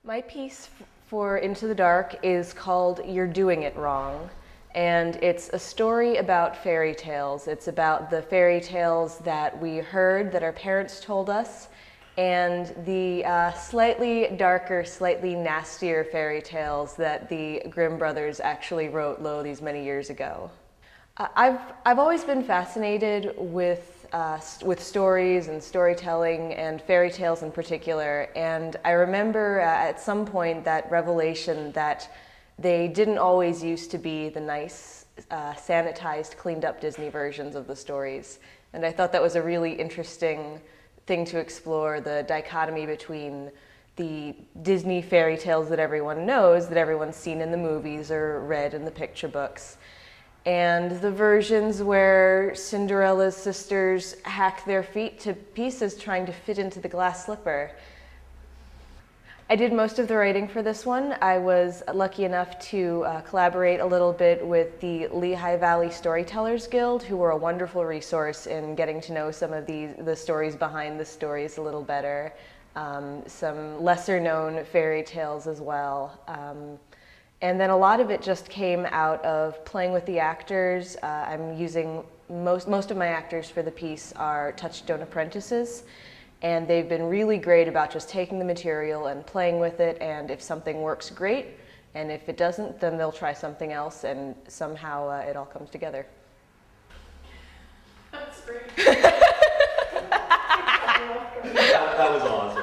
My piece for Into the Dark is called You're Doing It Wrong. And it's a story about fairy tales. It's about the fairy tales that we heard, that our parents told us, and the slightly darker, slightly nastier fairy tales that the Grimm brothers actually wrote these many years ago. I've always been fascinated with stories and storytelling and fairy tales in particular, and I remember at some point that revelation that they didn't always used to be the nice, sanitized, cleaned up Disney versions of the stories. And I thought that was a really interesting thing to explore, the dichotomy between the Disney fairy tales that everyone knows, that everyone's seen in the movies or read in the picture books, and the versions where Cinderella's sisters hack their feet to pieces trying to fit into the glass slipper. I did most of the writing for this one. I was lucky enough to collaborate a little bit with the Lehigh Valley Storytellers Guild, who were a wonderful resource in getting to know some of the stories behind the stories a little better. Some lesser known fairy tales as well. And then a lot of it just came out of playing with the actors. I'm using, most of my actors for the piece are Touchstone apprentices. And they've been really great about just taking the material and playing with it, and if something works, great, and if it doesn't, then they'll try something else, and somehow it all comes together. That's great. That was awesome.